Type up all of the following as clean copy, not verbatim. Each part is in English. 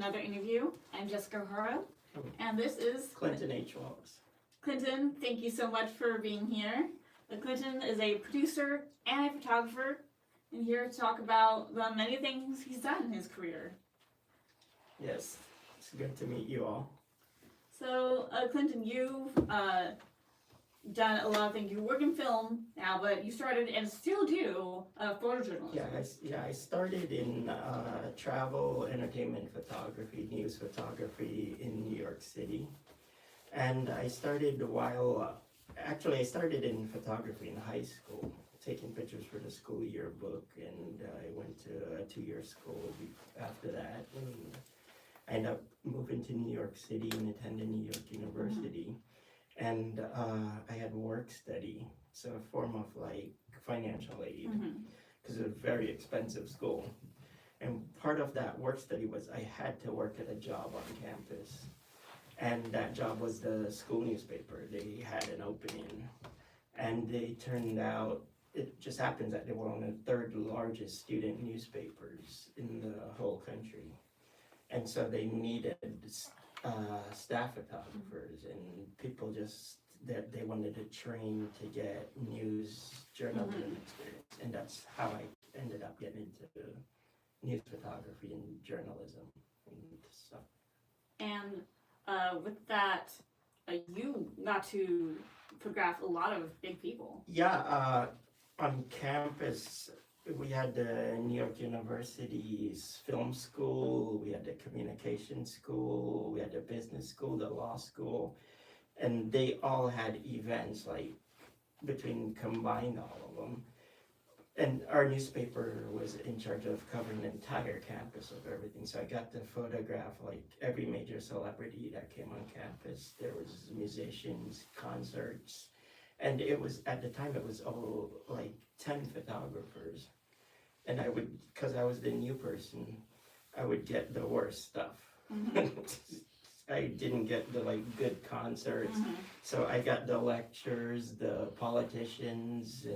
another interview. I'm Jessica Haro, and this is Clinton H. Wallace. Clinton, thank you so much for being here. Clinton is a producer and a photographer, and here to talk about the many things he's done in his career. Yes, it's good to meet you all. So, Clinton, you've done a lot of things. You work in film now, but you started and still do photojournalism. I started in travel, entertainment photography, news photography in New York City. And I started I started in photography in high school, taking pictures for the school yearbook, and I went to a 2-year school after that. And I ended up moving to New York City and attending New York University. And I had work study, so a form of like financial aid, because it was a very expensive school. And part of that work study was I had to work at a job on campus. And that job was the school newspaper. They had an opening. And they turned out, it just happens that they were one of the third largest student newspapers in the whole country. And so they needed staff photographers and people just that they wanted to train to get news journalism experience. And that's how I ended up getting into news photography and journalism and stuff. And with that, you got to photograph a lot of big people. Yeah, on campus, we had the New York University's film school, we had the communication school, we had the business school, the law school, and they all had events like combined all of them. And our newspaper was in charge of covering the entire campus of everything. So I got to photograph like every major celebrity that came on campus. There was musicians, concerts, and it was, at the time, it was all like 10 photographers. And I would, because I was the new person, I would get the worst stuff. I didn't get the like good concerts. So I got the lectures, the politicians,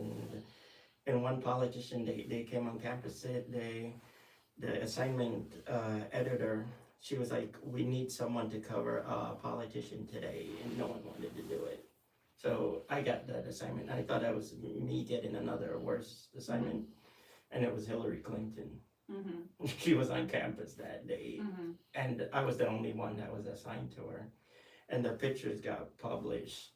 and one politician, they came on campus, the assignment editor, she was like, we need someone to cover a politician today, and no one wanted to do it. So I got that assignment. I thought that was me getting another worse assignment, and it was Hillary Clinton. She was on campus that day, and I was the only one that was assigned to her. And the pictures got published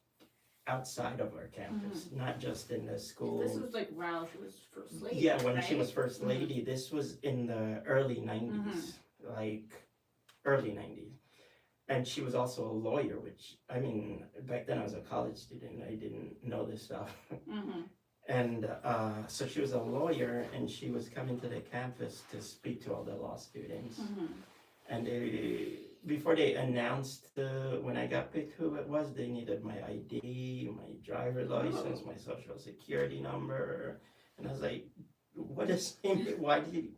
outside of our campus, not just in the school. This was like while she was first lady. Yeah, when right? she was first lady. This was in the early 90s, like early 90s. And she was also a lawyer, which, I mean, back then I was a college student. I didn't know this stuff. And so she was a lawyer, and she was coming to the campus to speak to all the law students. And before they announced when I got picked who it was, they needed my ID, my driver's license, my social security number. And I was like, what is it? Why did you?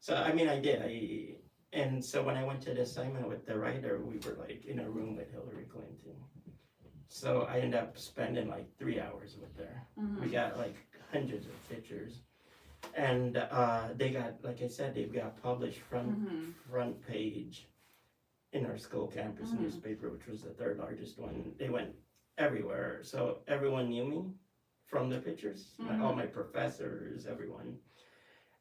So, I mean, I did. And so when I went to the assignment with the writer, we were like in a room with Hillary Clinton. So I ended up spending like 3 hours with her. We got like hundreds of pictures. And they got, like I said, they got published front page in our school campus newspaper, which was the third largest one. They went everywhere. So everyone knew me from the pictures, all my professors, everyone.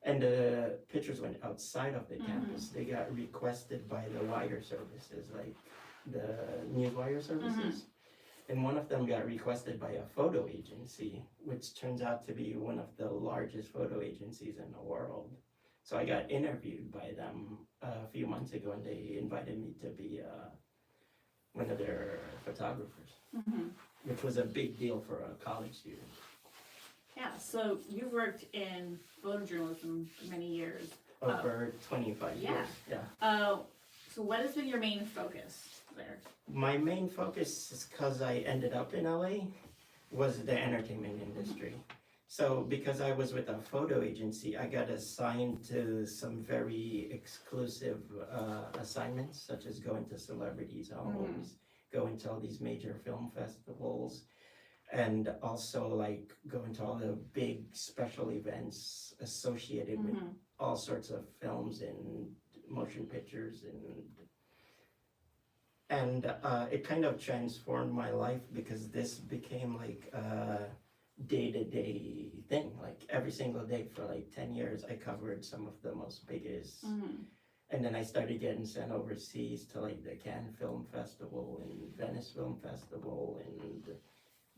And the pictures went outside of the campus. They got requested by the wire services, like the news wire services. And one of them got requested by a photo agency, which turns out to be one of the largest photo agencies in the world. So I got interviewed by them a few months ago, and they invited me to be one of their photographers, which was a big deal for a college student. Yeah, so you've worked in photojournalism for many years. Over 25 years, yeah. So what has been your main focus there? My main focus is because I ended up in LA, was the entertainment industry. So because I was with a photo agency, I got assigned to some very exclusive assignments, such as going to celebrities' homes, going to all these major film festivals, and also like going to all the big special events associated with all sorts of films and motion pictures, and it kind of transformed my life because this became like a day-to-day thing. Like every single day for like 10 years, I covered some of the most biggest. And then I started getting sent overseas to like the Cannes Film Festival and Venice Film Festival, and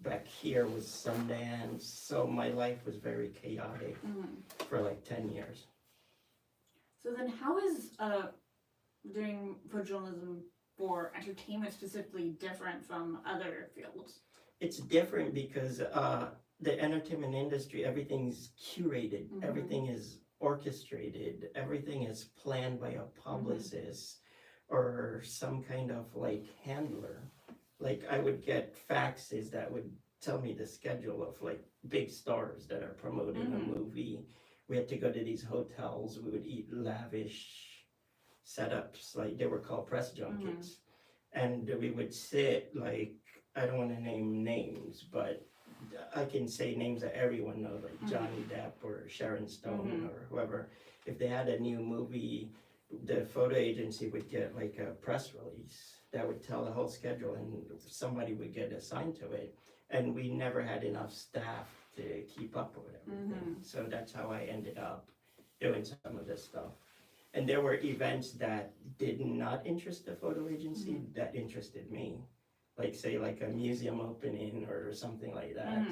back here was Sundance. So my life was very chaotic for like 10 years. So then how is doing photojournalism for entertainment specifically different from other fields? It's different because the entertainment industry, everything's curated, everything is orchestrated, everything is planned by a publicist or some kind of like handler. Like I would get faxes that would tell me the schedule of like big stars that are promoting a movie. We had to go to these hotels, we would eat lavish setups, like they were called press junkets. And we would sit like, I don't want to name names, but I can say names that everyone knows, like Johnny Depp or Sharon Stone or whoever. If they had a new movie, the photo agency would get like a press release that would tell the whole schedule, and somebody would get assigned to it. And we never had enough staff to keep up with everything. So that's how I ended up doing some of this stuff. And there were events that did not interest the photo agency that interested me. Like say like a museum opening or something like that.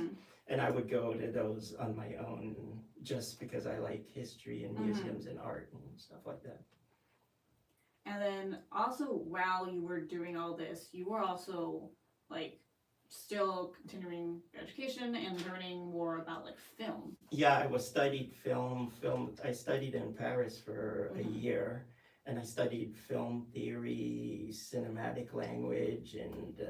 And I would go to those on my own just because I like history and museums and art and stuff like that. And then also while you were doing all this, you were also like still continuing your education and learning more about like film. Yeah, I studied film. I studied in Paris for a year, and I studied film theory, cinematic language, and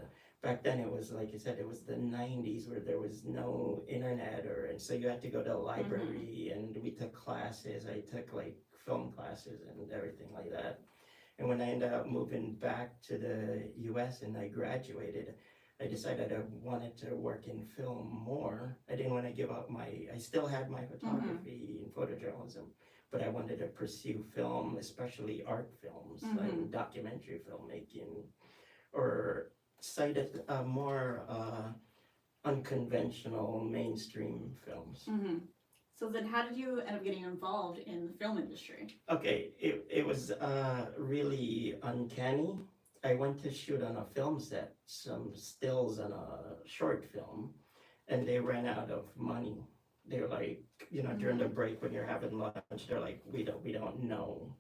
back then it was, like I said, it was the 90s where there was no internet, and so you had to go to a library, and we took classes. I took like film classes and everything like that. And when I ended up moving back to the US and I graduated, I decided I wanted to work in film more. I didn't want to give up I still had my photography and photojournalism, but I wanted to pursue film, especially art films, like documentary filmmaking, or cited more unconventional mainstream films. So then how did you end up getting involved in the film industry? Okay, it was really uncanny. I went to shoot on a film set, some stills on a short film, and they ran out of money. They're like, during the break when you're having lunch, they're like, we don't know.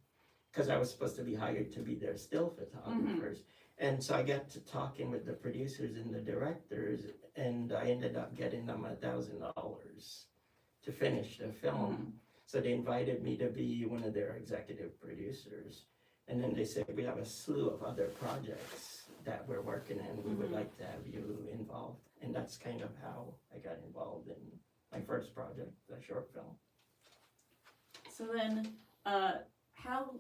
Because I was supposed to be hired to be their still photographers. And so I got to talking with the producers and the directors, and I ended up getting them $1,000 to finish the film. So they invited me to be one of their executive producers. And then they said, we have a slew of other projects that we're working in. We would like to have you involved. And that's kind of how I got involved in my first project, the short film. So then, how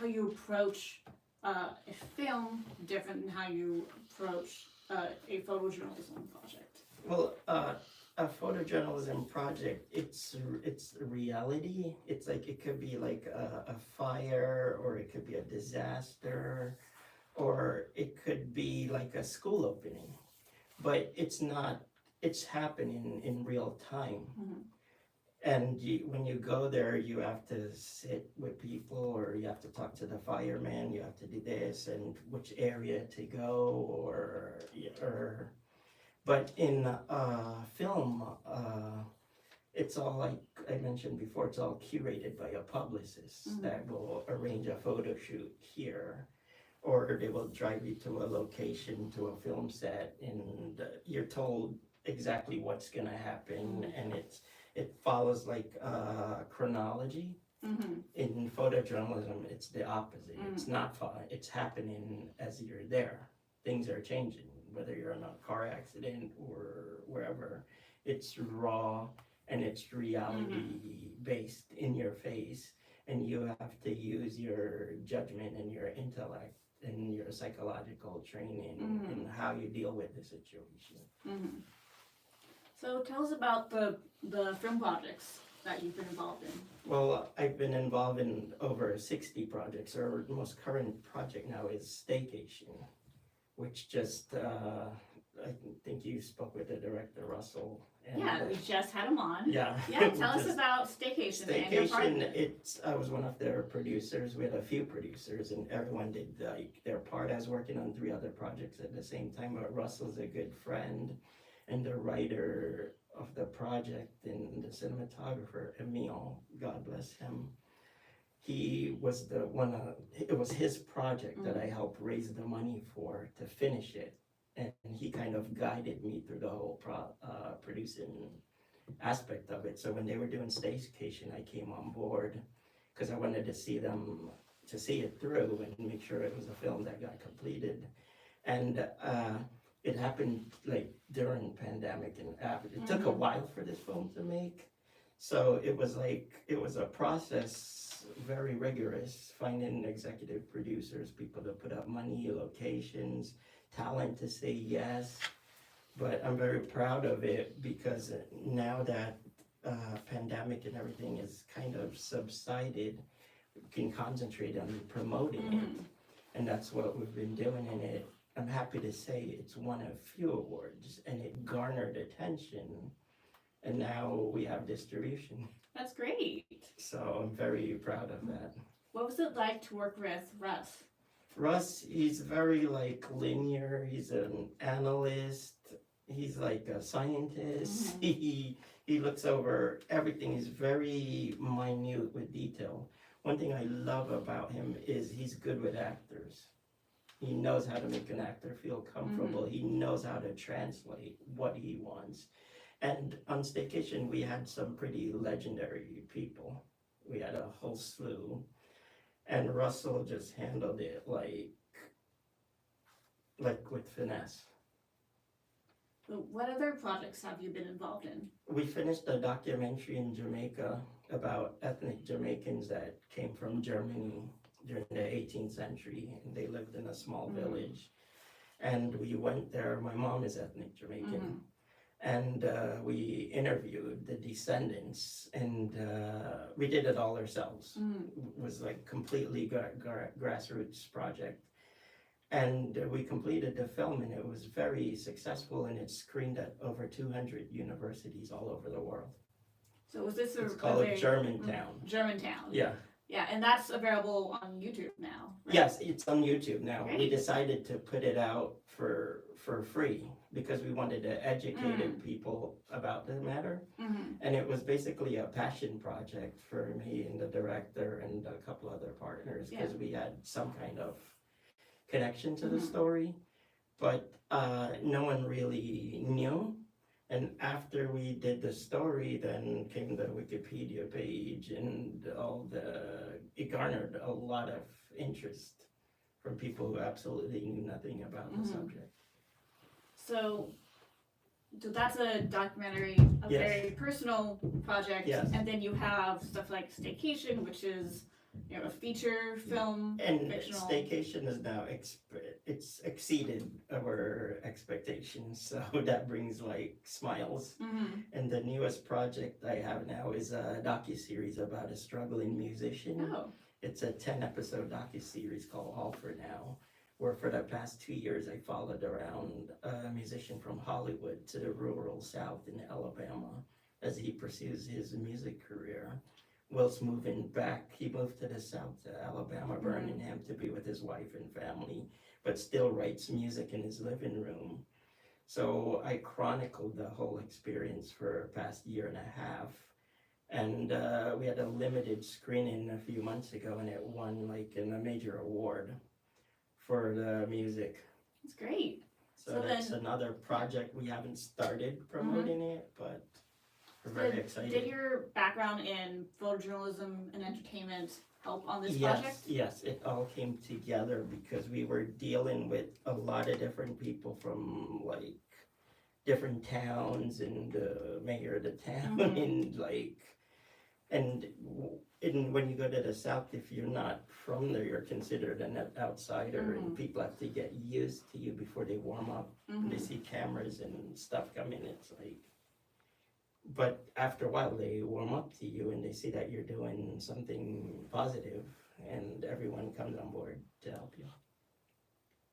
you approach a film different than how you approach a photojournalism project? Well, a photojournalism project, it's reality. It's like, it could be like a fire, or it could be a disaster, or it could be like a school opening. But it's not, it's happening in real time. And when you go there, you have to sit with people, or you have to talk to the fireman, you have to do this, and which area to go, or but in film, it's all, like I mentioned before, it's all curated by a publicist that will arrange a photo shoot here, or they will drive you to a location, to a film set, and you're told exactly what's gonna happen, and it follows like chronology. In photojournalism, it's the opposite. It's not it's happening as you're there. Things are changing, whether you're in a car accident or wherever. It's raw and it's reality based, in your face, and you have to use your judgment and your intellect and your psychological training in how you deal with the situation. So tell us about the film projects that you've been involved in? Well, I've been involved in over 60 projects. Our most current project now is Staycation, which just, I think you spoke with the director, Russell. And, Yeah, we just had him on. Yeah. Yeah, tell us about Staycation and your part in it. I was one of their producers. We had a few producers, and everyone did like their part. I was working on 3 other projects at the same time, but Russell's a good friend and the writer of the project and the cinematographer, Emil, God bless him. He was the one, it was his project that I helped raise the money for to finish it. And he kind of guided me through the whole producing aspect of it. So when they were doing Staycation, I came on board because I wanted to see it through and make sure it was a film that got completed. And it happened like during pandemic and after. It took a while for this film to make. So it was a process, very rigorous, finding executive producers, people to put up money, locations, talent to say yes. But I'm very proud of it because now that pandemic and everything is kind of subsided, we can concentrate on promoting it. And that's what we've been doing in it. I'm happy to say it's won a few awards and it garnered attention. And now we have distribution. That's great. So I'm very proud of that. What was it like to work with Russ? Russ, he's very like linear. He's an analyst. He's like a scientist. He looks over everything. He's very minute with detail. One thing I love about him is he's good with actors. He knows how to make an actor feel comfortable. He knows how to translate what he wants. And on Staycation, we had some pretty legendary people. We had a whole slew. And Russell just handled it like with finesse. What other projects have you been involved in? We finished a documentary in Jamaica about ethnic Jamaicans that came from Germany during the 18th century, and they lived in a small village. And we went there. My mom is ethnic Jamaican. And we interviewed the descendants, and we did it all ourselves. It was like completely grassroots project. And we completed the film, and it was very successful, and it's screened at over 200 universities all over the world. So was this It's called Germantown. Germantown. Yeah. Yeah, and that's available on YouTube now, right? Yes, it's on YouTube now. Great. We decided to put it out for free because we wanted to educate people about the matter. And it was basically a passion project for me and the director and a couple other partners because we had some kind of connection to the story, but no one really knew. And after we did the story, then came the Wikipedia page and it garnered a lot of interest from people who absolutely knew nothing about the subject. So that's a documentary, a Yes. very personal project. Yes. And then you have stuff like Staycation, which is, a feature film, And fictional. Staycation is now it's exceeded our expectations, so that brings like smiles. And the newest project I have now is a docuseries about a struggling musician. Oh. It's a 10-episode docuseries called All For Now, where for the past 2 years I followed around a musician from Hollywood to the rural South in Alabama as he pursues his music career. Whilst moving back, he moved to the South, to Alabama, Birmingham, to be with his wife and family, but still writes music in his living room. So I chronicled the whole experience for the past year and a half. And we had a limited screening a few months ago, and it won like a major award for the music. That's great. So that's another project. We haven't started promoting it, but we're very excited. Did your background in photojournalism and entertainment help on this project? Yes, it all came together because we were dealing with a lot of different people from like different towns and the mayor of the town and when you go to the South, if you're not from there, you're considered an outsider, and people have to get used to you before they warm up. They see cameras and stuff coming. It's like but after a while they warm up to you and they see that you're doing something positive, and everyone comes on board to help you.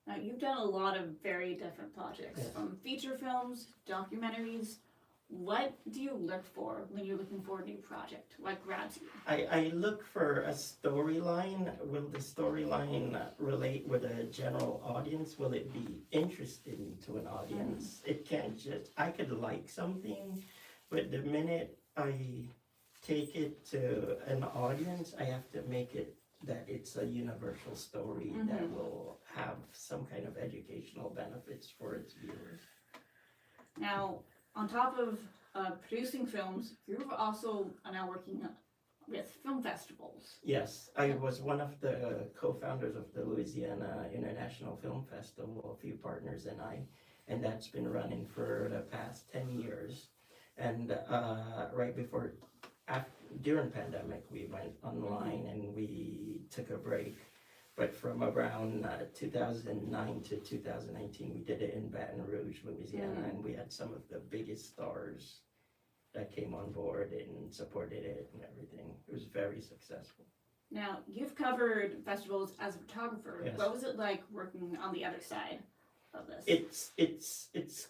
Now, you've done a lot of very different projects, Yes. from feature films, documentaries. What do you look for when you're looking for a new project? What grabs you? I look for a storyline. Will the storyline relate with a general audience? Will it be interesting to an audience? It can't just, I could like something, but the minute I take it to an audience, I have to make it that it's a universal story that will have some kind of educational benefits for its viewers. Now, on top of producing films, you're also now working with film festivals. Yes, I was one of the co-founders of the Louisiana International Film Festival, a few partners and that's been running for the past 10 years. And right before, during pandemic, we went online and we took a break. But from around 2009 to 2019, we did it in Baton Rouge, Louisiana, and we had some of the biggest stars that came on board and supported it and everything. It was very successful. Now, you've covered festivals as a photographer. Yes. What was it like working on the other side of this? It's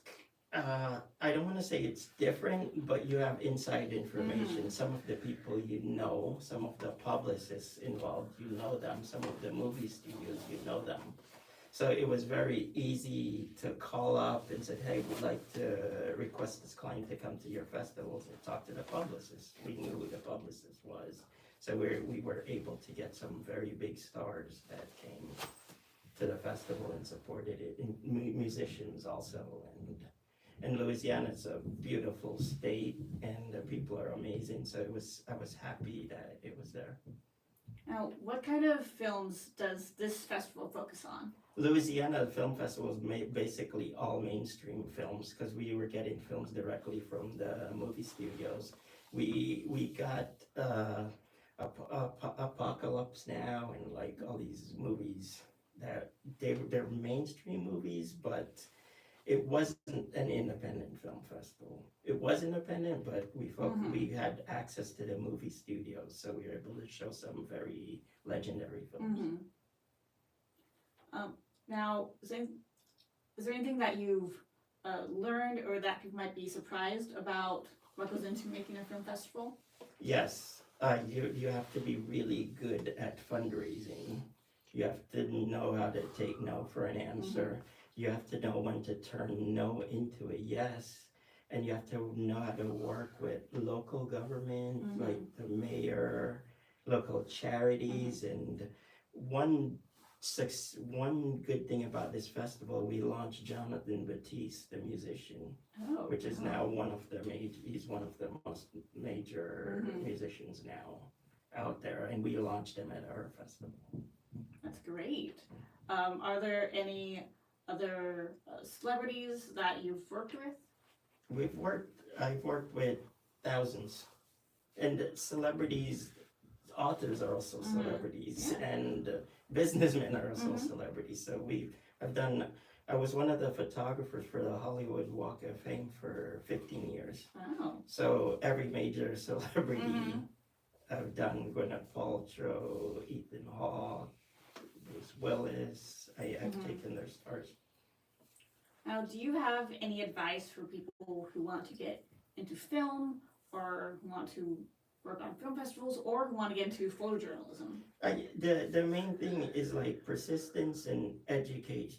I don't want to say it's different, but you have inside information. Some of the people you know, some of the publicists involved, you know them. Some of the movie studios, you know them. So it was very easy to call up and say, hey, we'd like to request this client to come to your festivals and talk to the publicist. We knew who the publicist was. So we were able to get some very big stars that came to the festival and supported it, and musicians also. And Louisiana is a beautiful state, and the people are amazing. So I was happy that it was there. Now, what kind of films does this festival focus on? Louisiana Film Festival is basically all mainstream films, because we were getting films directly from the movie studios. We got Apocalypse Now and like all these movies that they're mainstream movies, but it wasn't an independent film festival. It was independent, but we had access to the movie studios, so we were able to show some very legendary films. Now, is there anything that you've learned or that you might be surprised about what goes into making a film festival? Yes, you have to be really good at fundraising. You have to know how to take no for an answer. You have to know when to turn no into a yes. And you have to know how to work with local government, like the mayor, local charities. And one good thing about this festival, we launched Jonathan Batiste, the musician, which is now he's one of the most major musicians now out there. And we launched him at our festival. That's great. Are there any other celebrities that you've worked with? I've worked with thousands, and celebrities, authors are also celebrities, and businessmen are also celebrities. So I was one of the photographers for the Hollywood Walk of Fame for 15 years. Wow. So every major celebrity I've done, Gwyneth Paltrow, Ethan Hawke, Bruce Willis, I've taken their stars. Now, do you have any advice for people who want to get into film, or who want to work on film festivals, or who want to get into photojournalism? The main thing is like persistence and educate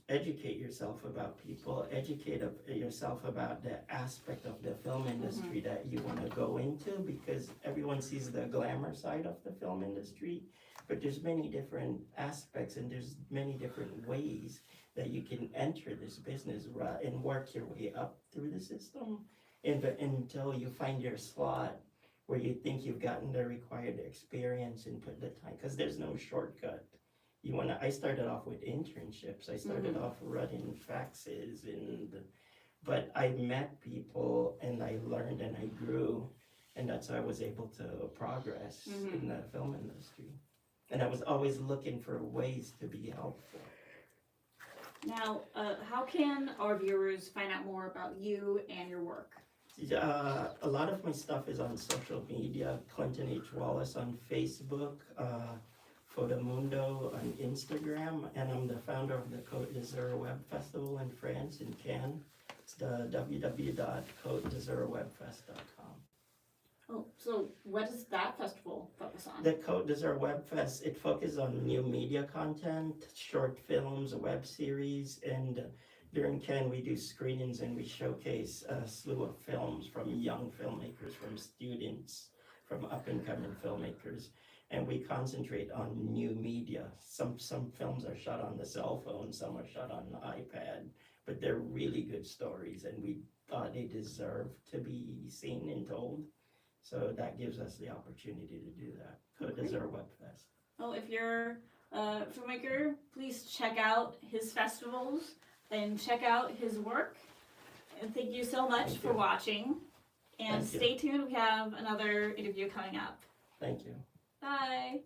yourself about people, educate yourself about the aspect of the film industry that you want to go into, because everyone sees the glamour side of the film industry, but there's many different aspects and there's many different ways that you can enter this business and work your way up through the system until you find your slot where you think you've gotten the required experience and put the time, because there's no shortcut. I started off with internships. I started off running faxes, but I met people and I learned and I grew, and that's how I was able to progress in the film industry. And I was always looking for ways to be helpful. Now, how can our viewers find out more about you and your work? A lot of my stuff is on social media. Clinton H. Wallace on Facebook, Photomundo on Instagram, and I'm the founder of the Côte d'Azur Web Festival in France, in Cannes. It's the www.côtedazurwebfest.com. Oh, so what does that festival focus on? The Côte d'Azur Web Fest, it focuses on new media content, short films, web series, and during Cannes we do screenings and we showcase a slew of films from young filmmakers, from students, from up-and-coming filmmakers, and we concentrate on new media. Some films are shot on the cell phone, some are shot on the iPad, but they're really good stories, and we thought they deserve to be seen and told. So that gives us the opportunity to do that. Côte d'Azur Web Fest. Well, if you're a filmmaker, please check out his festivals and check out his work. And thank you so much for watching. And Thank you. stay tuned, we have another interview coming up. Thank you. Bye.